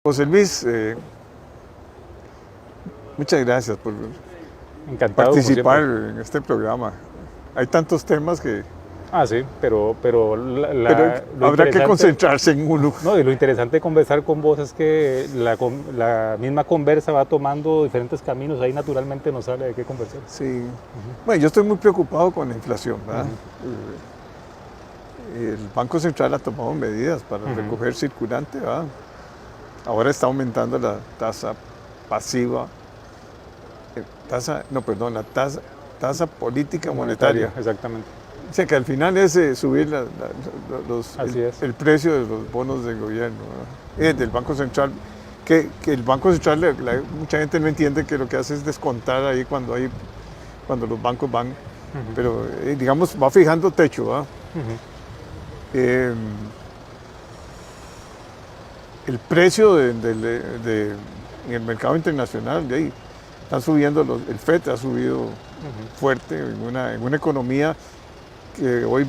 José Luis, muchas gracias por Encantado, participar como siempre. en este programa. Hay tantos temas que, Sí, pero pero lo habrá que interesante, concentrarse en uno. no, y lo interesante de conversar con vos es que la misma conversa va tomando diferentes caminos, ahí naturalmente nos sale de qué conversar. Sí. Bueno, yo estoy muy preocupado con la inflación, ¿verdad? El Banco Central ha tomado medidas para recoger circulante, ¿verdad? Ahora está aumentando la tasa pasiva, tasa política monetaria. Exactamente. O sea que al final es subir Así es. el precio de los bonos del gobierno, del Banco Central, que el Banco Central, mucha gente no entiende que lo que hace es descontar ahí cuando los bancos van, pero digamos va fijando techo, ¿verdad? El precio en el mercado internacional, de ahí, están subiendo, el FED ha subido fuerte en una economía que hoy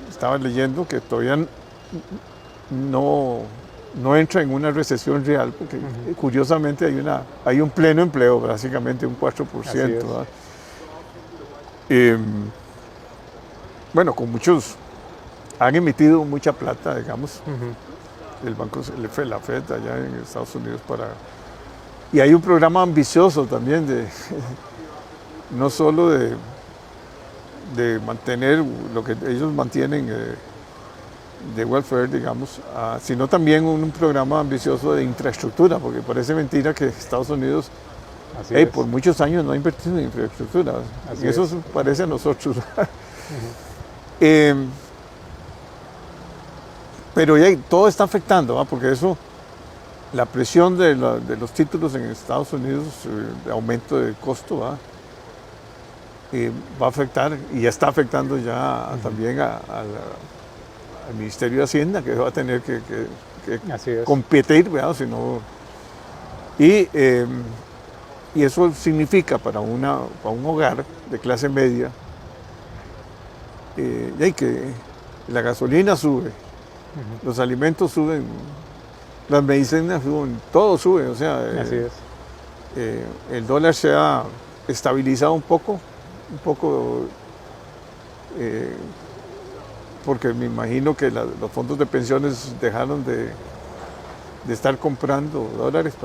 estaba leyendo que todavía no entra en una recesión real, porque curiosamente hay un pleno empleo, básicamente un 4%. ¿Verdad? Bueno, han emitido mucha plata, digamos, el banco, la FED allá en Estados Unidos y hay un programa ambicioso también no solo de mantener lo que ellos mantienen de welfare, digamos, sino también un programa ambicioso de infraestructura, porque parece mentira que Estados Unidos por muchos años no ha invertido en infraestructura. Y eso parece a nosotros. Pero todo está afectando, porque la presión de los títulos en Estados Unidos, de aumento del costo, va a afectar, y ya está afectando ya también al Ministerio de Hacienda, que va a tener que competir, ¿verdad? Y eso significa para un hogar de clase media que la gasolina sube, los alimentos suben, las medicinas suben, todo sube, o sea, el dólar se ha estabilizado un poco, porque me imagino que los fondos de pensiones dejaron de estar comprando dólares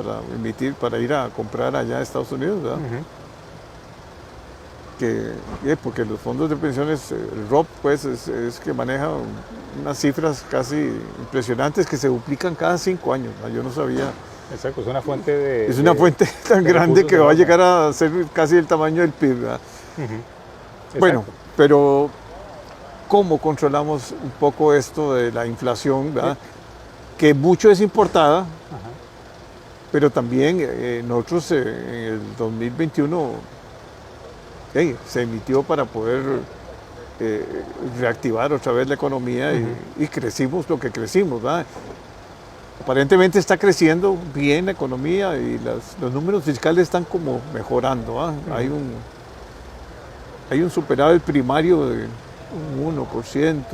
para ir a comprar allá a Estados Unidos, ¿verdad? Porque los fondos de pensiones, el ROP, pues, es que maneja unas cifras casi impresionantes que se duplican cada 5 años, ¿no? Yo no sabía. Exacto, es una fuente Es una fuente tan grande que va a llegar a ser casi el tamaño del PIB, ¿verdad? Bueno, pero ¿cómo controlamos un poco esto de la inflación, ¿verdad? Que mucho es importada, pero también nosotros en el 2021 se emitió para poder reactivar otra vez la economía y crecimos lo que crecimos, ¿verdad? Aparentemente está creciendo bien la economía y los números fiscales están como mejorando, ¿verdad? Hay un superávit primario de un 1%,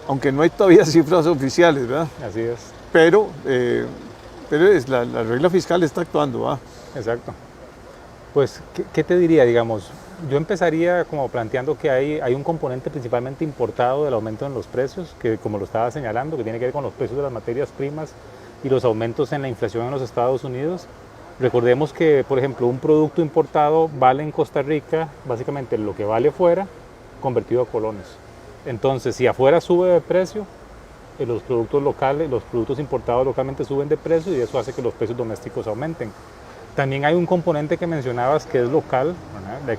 aunque no hay todavía cifras oficiales, ¿verdad? Así es. Pero la regla fiscal está actuando, ¿verdad? Exacto. Pues, ¿qué te diría, digamos? Yo empezaría como planteando que hay un componente principalmente importado del aumento en los precios, que como lo estaba señalando, que tiene que ver con los precios de las materias primas y los aumentos en la inflación en los Estados Unidos. Recordemos que, por ejemplo, un producto importado vale en Costa Rica básicamente lo que vale fuera, convertido a colones. Entonces, si afuera sube de precio, los productos locales, los productos importados localmente suben de precio y eso hace que los precios domésticos aumenten. También hay un componente que mencionabas que es local, ¿verdad? La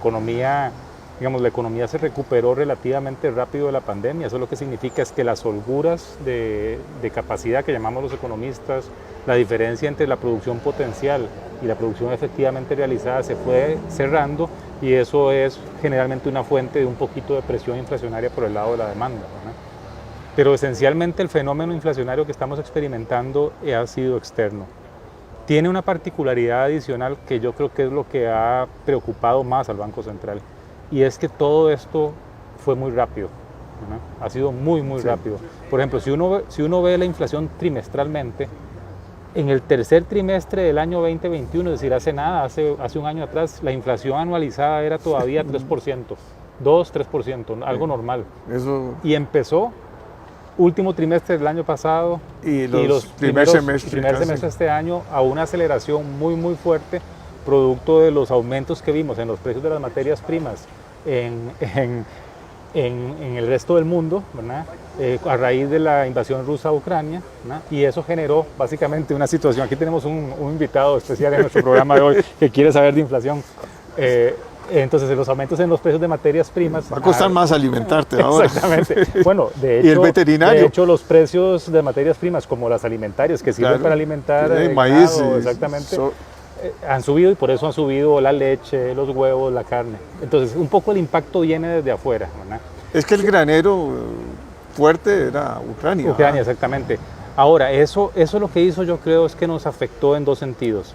economía se recuperó relativamente rápido de la pandemia. Eso lo que significa es que las holguras de capacidad que llamamos los economistas, la diferencia entre la producción potencial y la producción efectivamente realizada se fue cerrando y eso es generalmente una fuente de un poquito de presión inflacionaria por el lado de la demanda, ¿verdad? Pero esencialmente el fenómeno inflacionario que estamos experimentando ha sido externo. Tiene una particularidad adicional que yo creo que es lo que ha preocupado más al Banco Central, y es que todo esto fue muy rápido, ¿no? Ha sido muy rápido. Por ejemplo, si uno ve la inflación trimestralmente, En el tercer trimestre del año 2021, es decir, hace nada, hace un año atrás, la inflación anualizada era todavía 3%, 2-3%, algo normal. Eso, Y empezó último trimestre del año pasado y los primer semestre de este año a una aceleración muy, muy fuerte, producto de los aumentos que vimos en los precios de las materias primas en el resto del mundo, ¿verdad? A raíz de la invasión rusa a Ucrania, ¿verdad? Y eso generó básicamente una situación. Aquí tenemos un invitado especial en nuestro programa de hoy que quiere saber de inflación. Entonces, los aumentos en los precios de materias primas... Va a costar más alimentarte ahora. Exactamente. Bueno, de hecho, y el veterinario. De hecho, los precios de materias primas, como las alimentarias, que sirven para alimentar maíz, ganado, exactamente, han subido, y por eso han subido la leche, los huevos, la carne. Entonces, un poco el impacto viene desde afuera, ¿verdad? Es que el granero fuerte era Ucrania. Ucrania, exactamente. Ahora, eso lo que hizo, yo creo, es que nos afectó en dos sentidos.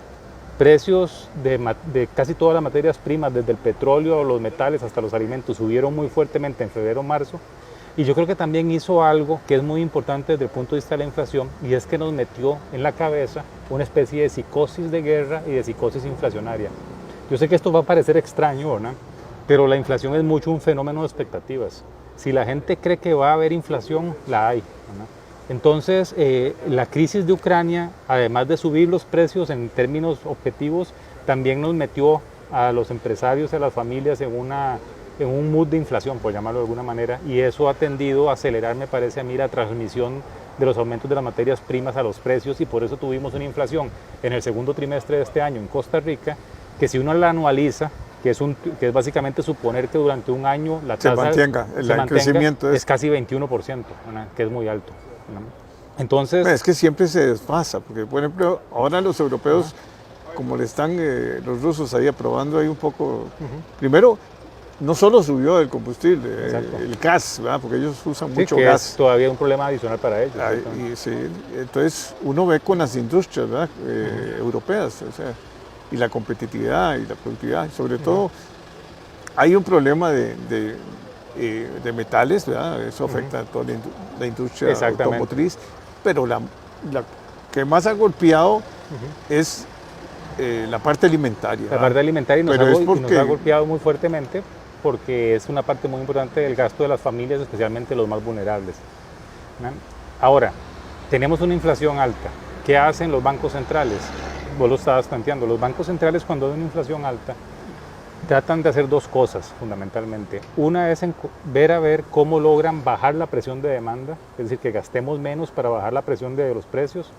Precios de casi todas las materias primas, desde el petróleo, los metales hasta los alimentos, subieron muy fuertemente en febrero-marzo. Y yo creo que también hizo algo que es muy importante desde el punto de vista de la inflación, y es que nos metió en la cabeza una especie de psicosis de guerra y de psicosis inflacionaria. Yo sé que esto va a parecer extraño, ¿verdad? Pero la inflación es mucho un fenómeno de expectativas. Si la gente cree que va a haber inflación, la hay, ¿verdad? Entonces, la crisis de Ucrania, además de subir los precios en términos objetivos, también nos metió a los empresarios y a las familias en un mood de inflación, por llamarlo de alguna manera, y eso ha tendido a acelerar, me parece a mí, la transmisión de los aumentos de las materias primas a los precios, y por eso tuvimos una inflación en el segundo trimestre de este año en Costa Rica, que si uno la anualiza, que es básicamente suponer que durante un año la tasa el crecimiento es casi 21%, ¿verdad? Que es muy alto, ¿verdad? Entonces, es que siempre se desfasa, porque por ejemplo, ahora los europeos, como le están los rusos ahí aprobando ahí un poco, primero, no solo subió el combustible, el gas, ¿verdad? Porque ellos usan mucho que gas. Es todavía un problema adicional para ellos. Entonces uno ve con las industrias, ¿verdad? Europeas, o sea, y la competitividad y la productividad, sobre todo hay un problema de metales, ¿verdad? Eso afecta a toda la industria automotriz, pero la que más ha golpeado es la parte alimentaria. La parte alimentaria nos ha golpeado muy fuertemente, porque es una parte muy importante del gasto de las familias, especialmente los más vulnerables, ¿no? Ahora, tenemos una inflación alta. ¿Qué hacen los bancos centrales? Vos lo estabas planteando. Los bancos centrales, cuando hay una inflación alta, tratan de hacer dos cosas fundamentalmente. Una es ver cómo logran bajar la presión de demanda, es decir, que gastemos menos para bajar la presión de los precios.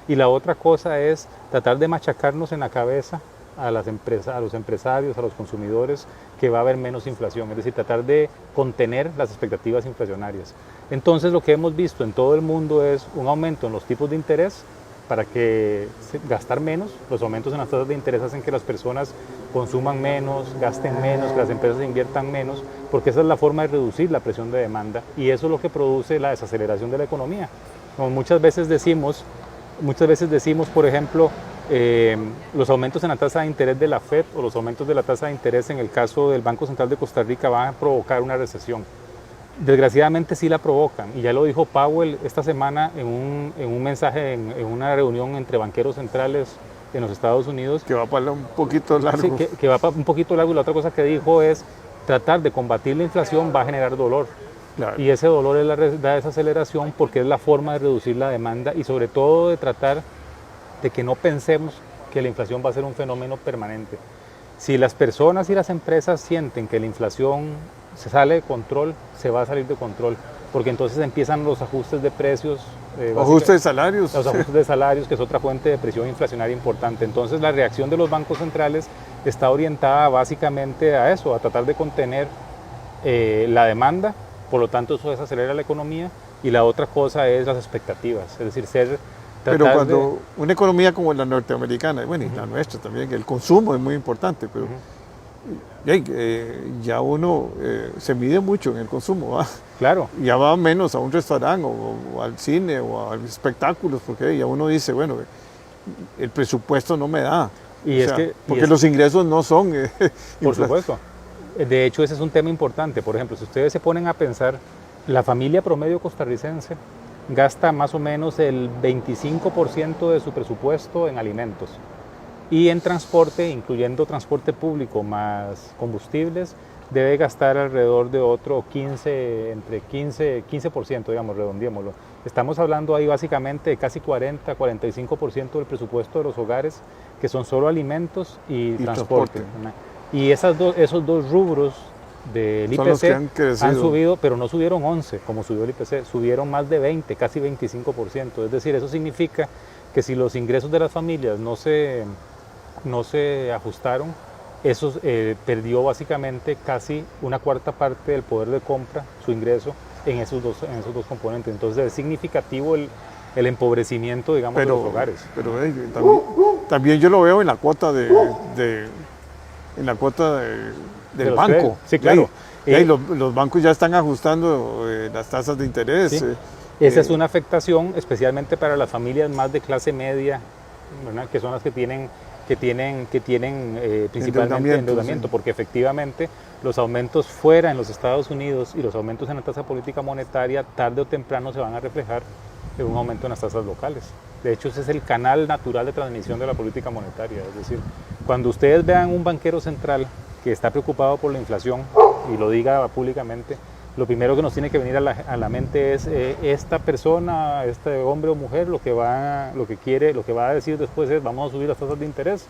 Y la otra cosa es tratar de machacarnos en la cabeza a los empresarios, a los consumidores, que va a haber menos inflación, es decir, tratar de contener las expectativas inflacionarias. Entonces, lo que hemos visto en todo el mundo es un aumento en los tipos de interés para gastar menos. Los aumentos en las tasas de interés hacen que las personas consuman menos, gasten menos, que las empresas inviertan menos, porque esa es la forma de reducir la presión de demanda, y eso es lo que produce la desaceleración de la economía. Como muchas veces decimos, por ejemplo, los aumentos en la tasa de interés de la FED o los aumentos de la tasa de interés en el caso del Banco Central de Costa Rica van a provocar una recesión. Desgraciadamente sí la provocan, y ya lo dijo Powell esta semana en un mensaje en una reunión entre banqueros centrales en los Estados Unidos. Que va para un poquito largo. Sí, que va para un poquito largo, y la otra cosa que dijo es tratar de combatir la inflación va a generar dolor. Claro. Y ese dolor es la desaceleración, porque es la forma de reducir la demanda y sobre todo de tratar de que no pensemos que la inflación va a ser un fenómeno permanente. Si las personas y las empresas sienten que la inflación se sale de control, se va a salir de control, porque entonces empiezan los ajustes de precios. Ajustes de salarios. Los ajustes de salarios, que es otra fuente de presión inflacionaria importante. Entonces la reacción de los bancos centrales está orientada básicamente a eso, a tratar de contener la demanda. Por lo tanto, eso desacelera la economía, y la otra cosa es las expectativas, es decir, pero cuando una economía como la norteamericana, bueno, y la nuestra también, el consumo es muy importante, pero ya uno se mide mucho en el consumo, ¿va? Claro. Ya va menos a un restaurante o al cine o a espectáculos, porque ya uno dice, bueno, el presupuesto no me da. Porque los ingresos no son... por supuesto. De hecho, ese es un tema importante. Por ejemplo, si ustedes se ponen a pensar, la familia promedio costarricense gasta más o menos el 25% de su presupuesto en alimentos. Y en transporte, incluyendo transporte público más combustibles, debe gastar alrededor de otro 15%, digamos, redondeémoslo. Estamos hablando ahí básicamente de casi 40-45% del presupuesto de los hogares, que son solo alimentos y transporte. Y esos dos rubros del IPC han subido, pero no subieron 11 como subió el IPC, subieron más de 20, casi 25%. Es decir, eso significa que si los ingresos de las familias no se ajustaron, eso perdió básicamente casi una cuarta parte del poder de compra, su ingreso, en esos dos componentes. Entonces es significativo el empobrecimiento, digamos, de los hogares. Pero también yo lo veo en la cuota del banco. Sí, claro. Los bancos ya están ajustando las tasas de interés. Sí. Esa es una afectación especialmente para las familias más de clase media, ¿verdad? Que son las que tienen principalmente endeudamiento, sí. Porque efectivamente los aumentos fuera en los Estados Unidos y los aumentos en la tasa política monetaria tarde o temprano se van a reflejar en un aumento en las tasas locales. De hecho, ese es el canal natural de transmisión de la política monetaria. Es decir, cuando ustedes vean un banquero central que está preocupado por la inflación y lo diga públicamente, lo primero que nos tiene que venir a la mente es esta persona, este hombre o mujer, lo que va a decir después es: vamos a subir las tasas de interés,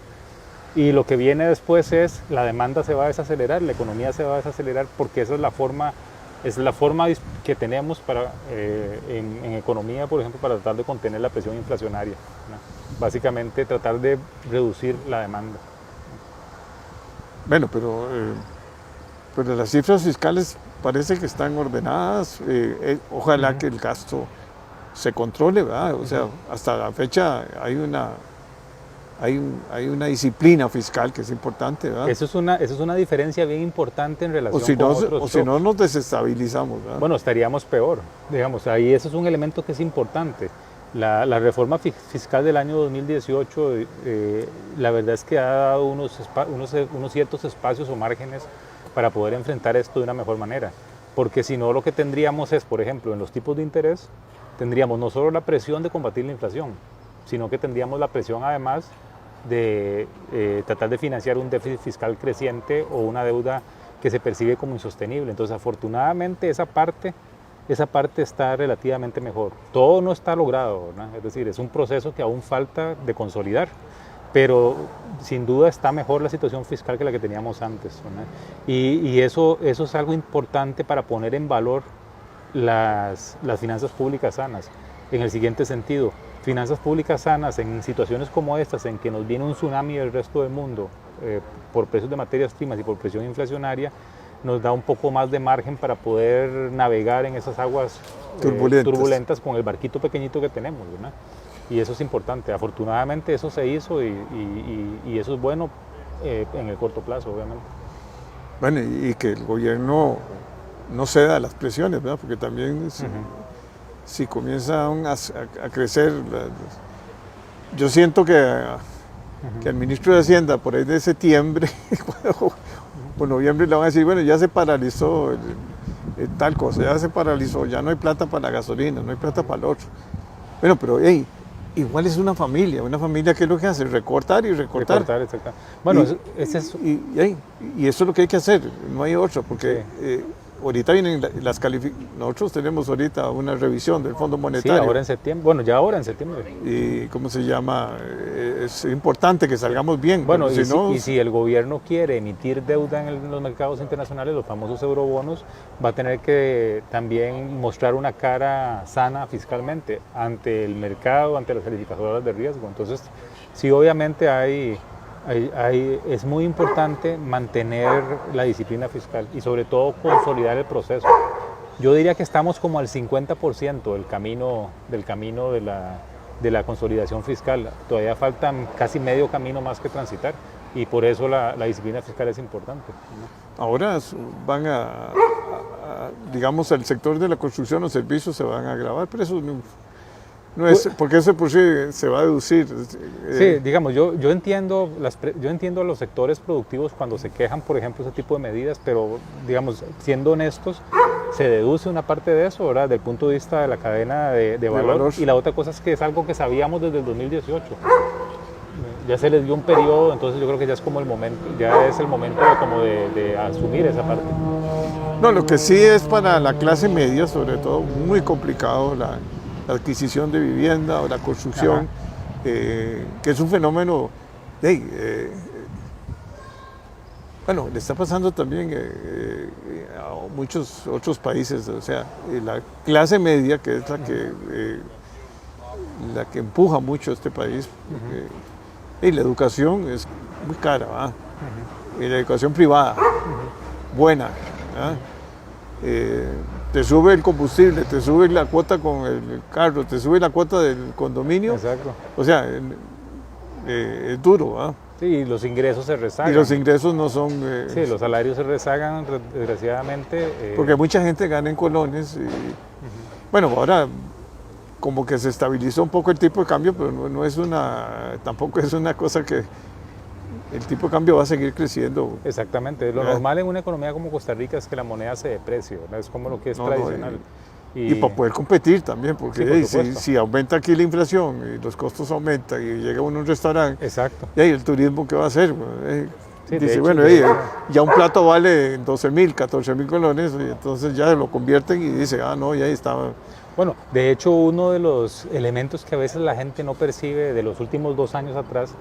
y lo que viene después es: la demanda se va a desacelerar, la economía se va a desacelerar, porque esa es la forma que tenemos en economía, por ejemplo, para tratar de contener la presión inflacionaria, ¿no? Básicamente tratar de reducir la demanda. Bueno, pero las cifras fiscales parece que están ordenadas. Ojalá que el gasto se controle, ¿verdad? O sea, hasta la fecha hay una disciplina fiscal que es importante, ¿verdad? Eso es una diferencia bien importante en relación con otros. O si no, nos desestabilizamos, ¿verdad? Bueno, estaríamos peor, digamos. Ahí eso es un elemento que es importante. La reforma fiscal del año 2018, la verdad es que ha dado unos ciertos espacios o márgenes para poder enfrentar esto de una mejor manera. Porque si no, lo que tendríamos es, por ejemplo, en los tipos de interés, tendríamos no solo la presión de combatir la inflación, sino que tendríamos la presión además de tratar de financiar un déficit fiscal creciente o una deuda que se percibe como insostenible. Entonces, afortunadamente, esa parte está relativamente mejor. Todo no está logrado, ¿no? Es decir, es un proceso que aún falta de consolidar, pero sin duda está mejor la situación fiscal que la que teníamos antes, ¿no? Y eso es algo importante para poner en valor las finanzas públicas sanas, en el siguiente sentido: finanzas públicas sanas en situaciones como estas, en que nos viene un tsunami del resto del mundo por precios de materias primas y por presión inflacionaria, nos da un poco más de margen para poder navegar en esas aguas turbulentas con el barquito pequeñito que tenemos, ¿verdad? Y eso es importante. Afortunadamente eso se hizo y eso es bueno en el corto plazo, obviamente. Bueno, y que el gobierno no ceda a las presiones, ¿verdad? Porque también si comienzan a crecer, yo siento que el ministro de Hacienda por ahí de septiembre o noviembre le van a decir: bueno, ya se paralizó tal cosa, ya se paralizó, ya no hay plata para la gasolina, no hay plata para el otro. Bueno, pero igual es una familia ¿qué es lo que hace? Recortar y recortar. Recortar, exacto. Bueno, y eso es lo que hay que hacer, no hay otro, porque ahorita vienen nosotros tenemos ahorita una revisión del Fondo Monetario. Sí, ahora en septiembre, bueno, ya ahora en septiembre. Y ¿cómo se llama? Es importante que salgamos bien. Bueno, y si el gobierno quiere emitir deuda en los mercados internacionales, los famosos eurobonos, va a tener que también mostrar una cara sana fiscalmente ante el mercado, ante las calificadoras de riesgo. Entonces, sí, obviamente es muy importante mantener la disciplina fiscal y sobre todo consolidar el proceso. Yo diría que estamos como al 50% del camino de la consolidación fiscal. Todavía faltan casi medio camino más que transitar, y por eso la disciplina fiscal es importante, ¿no? Ahora digamos, el sector de la construcción o servicios se van a agravar, pero eso no es, porque eso por sí se va a deducir. Sí, digamos, yo entiendo a los sectores productivos cuando se quejan, por ejemplo, ese tipo de medidas, pero, digamos, siendo honestos, se deduce una parte de eso, ¿verdad? Desde el punto de vista de la cadena de valor. Y la otra cosa es que es algo que sabíamos desde el 2018. Ya se les dio un periodo, entonces yo creo que ya es como el momento, ya es el momento de asumir esa parte. No, lo que sí es para la clase media, sobre todo, muy complicado la adquisición de vivienda o la construcción, que es un fenómeno, bueno, le está pasando también a muchos otros países, o sea, la clase media, que es la que empuja mucho a este país, y la educación es muy cara, ¿va? Y la educación privada, buena, ¿va? Te sube el combustible, te sube la cuota con el carro, te sube la cuota del condominio. Exacto. O sea, es duro, ¿va? Sí, y los ingresos se rezagan. Y los ingresos no son... sí, los salarios se rezagan, desgraciadamente. Porque mucha gente gana en colones. Bueno, ahora como que se estabilizó un poco el tipo de cambio, pero no es tampoco es una cosa que el tipo de cambio va a seguir creciendo. Exactamente. Lo normal en una economía como Costa Rica es que la moneda se deprecie, ¿verdad? Es como lo que es tradicional. Y para poder competir también, porque sí, si aumenta aquí la inflación y los costos aumentan y llega uno a un restaurante, exacto. Y el turismo, ¿qué va a hacer? Sí, dice, hecho, bueno, ya un plato vale 12.000, 14.000 colones, y entonces ya lo convierten y dice, no, ya estaba. Bueno, de hecho, uno de los elementos que a veces la gente no percibe de los últimos 2 años atrás,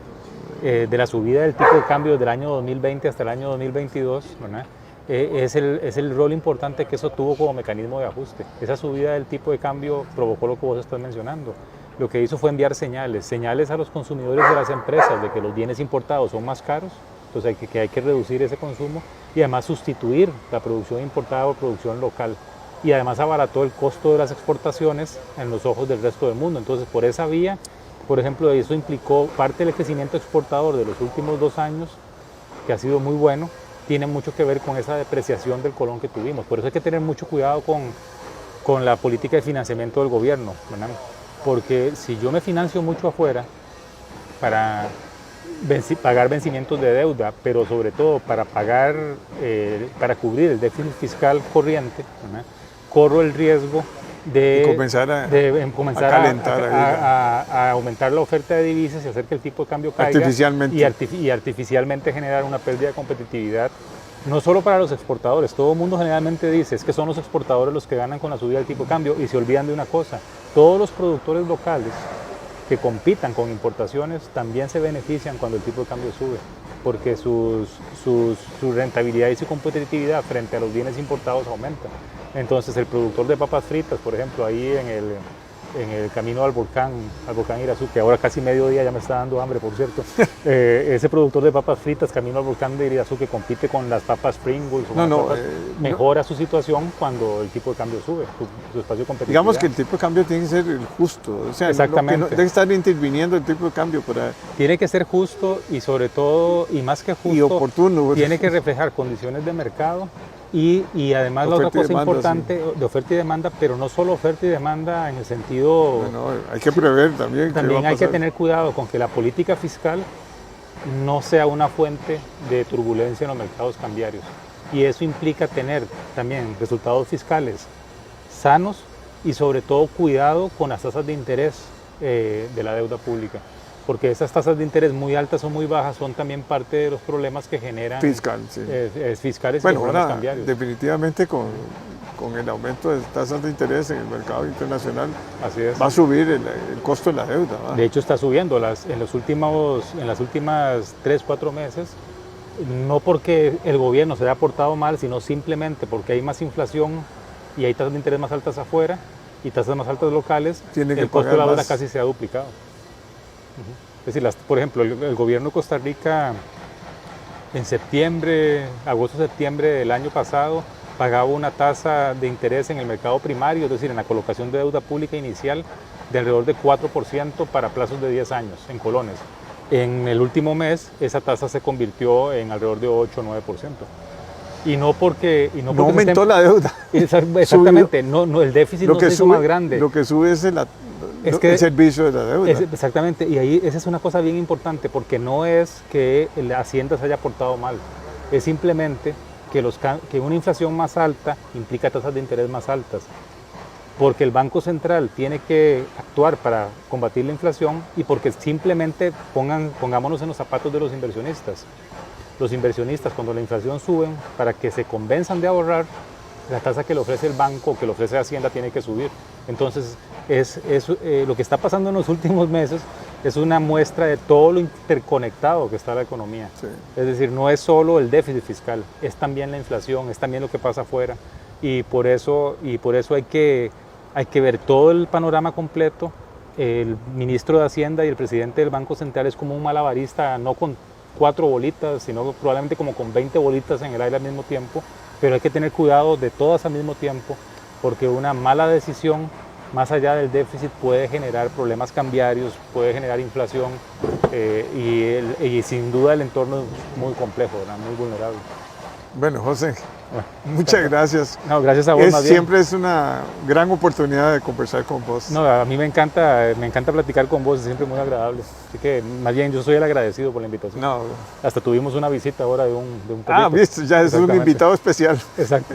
de la subida del tipo de cambio del año 2020 hasta el año 2022, ¿verdad? Es el rol importante que eso tuvo como mecanismo de ajuste. Esa subida del tipo de cambio provocó lo que vos estás mencionando. Lo que hizo fue enviar señales a los consumidores de las empresas de que los bienes importados son más caros, entonces hay que reducir ese consumo y además sustituir la producción importada por producción local. Y además abarató el costo de las exportaciones en los ojos del resto del mundo. Entonces, por esa vía, por ejemplo, eso implicó parte del crecimiento exportador de los últimos 2 años, que ha sido muy bueno, tiene mucho que ver con esa depreciación del colón que tuvimos. Por eso hay que tener mucho cuidado con la política de financiamiento del gobierno, ¿verdad? Porque si yo me financio mucho afuera para pagar vencimientos de deuda, pero sobre todo para cubrir el déficit fiscal corriente, ¿verdad? Corro el riesgo de comenzar a calentar, a aumentar la oferta de divisas y hacer que el tipo de cambio caiga y artificialmente generar una pérdida de competitividad, no solo para los exportadores. Todo el mundo generalmente dice es que son los exportadores los que ganan con la subida del tipo de cambio y se olvidan de una cosa: todos los productores locales que compitan con importaciones también se benefician cuando el tipo de cambio sube, porque su rentabilidad y su competitividad frente a los bienes importados aumenta. Entonces el productor de papas fritas, por ejemplo, ahí en el camino al volcán Irazú, que ahora casi mediodía ya me está dando hambre, por cierto, ese productor de papas fritas camino al volcán de Irazú que compite con las papas Pringles, mejora su situación cuando el tipo de cambio sube, su espacio competitivo. Digamos que el tipo de cambio tiene que ser el justo, o sea, exactamente. No debe estar interviniendo el tipo de cambio para... Tiene que ser justo y sobre todo, y más que justo, y oportuno, tiene que reflejar condiciones de mercado. Y además la otra cosa importante, de oferta y demanda, pero no solo oferta y demanda en el sentido... Bueno, hay que prever también. También hay que tener cuidado con que la política fiscal no sea una fuente de turbulencia en los mercados cambiarios. Y eso implica tener también resultados fiscales sanos y sobre todo cuidado con las tasas de interés de la deuda pública. Porque esas tasas de interés muy altas o muy bajas son también parte de los problemas que generan fiscales y problemas cambiarios. Definitivamente con el aumento de tasas de interés en el mercado internacional, así es, va a subir el costo de la deuda, ¿va? De hecho está subiendo en las últimas 3-4 meses, no porque el gobierno se haya portado mal, sino simplemente porque hay más inflación y hay tasas de interés más altas afuera y tasas más altas locales, el costo de la deuda casi se ha duplicado. Es decir, por ejemplo, el gobierno de Costa Rica en agosto-septiembre del año pasado pagaba una tasa de interés en el mercado primario, es decir, en la colocación de deuda pública inicial, de alrededor de 4% para plazos de 10 años en colones. En el último mes esa tasa se convirtió en alrededor de 8 o 9%. Y no porque no aumentó la deuda. Exactamente, no, el déficit no se hizo más grande. Lo que sube es el servicio de la deuda. Exactamente, y ahí esa es una cosa bien importante, porque no es que la Hacienda se haya portado mal, es simplemente que una inflación más alta implica tasas de interés más altas, porque el Banco Central tiene que actuar para combatir la inflación y porque simplemente pongámonos en los zapatos de los inversionistas. Los inversionistas, cuando la inflación sube, para que se convenzan de ahorrar, la tasa que le ofrece el banco, que le ofrece Hacienda, tiene que subir. Entonces, lo que está pasando en los últimos meses es una muestra de todo lo interconectado que está la economía. Sí. Es decir, no es solo el déficit fiscal, es también la inflación, es también lo que pasa afuera. Y por eso hay que ver todo el panorama completo. El ministro de Hacienda y el presidente del Banco Central es como un malabarista, no con 4 bolitas, sino probablemente como con 20 bolitas en el aire al mismo tiempo, pero hay que tener cuidado de todas al mismo tiempo, porque una mala decisión, más allá del déficit, puede generar problemas cambiarios, puede generar inflación, y sin duda el entorno es muy complejo, ¿verdad? Muy vulnerable. Bueno, José, muchas gracias. No, gracias a vos, más bien. Siempre es una gran oportunidad de conversar con vos. No, a mí me encanta platicar con vos, es siempre muy agradable. Así que más bien yo soy el agradecido por la invitación. No. Hasta tuvimos una visita ahora de un perrito. Ah, viste, ya es un invitado especial. Exacto.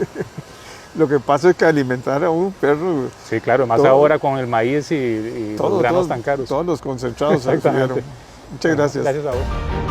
Lo que pasa es que alimentar a un perro... Sí, claro, más ahora con el maíz y los granos tan caros. Todos los concentrados se subieron. Muchas gracias. Gracias a vos.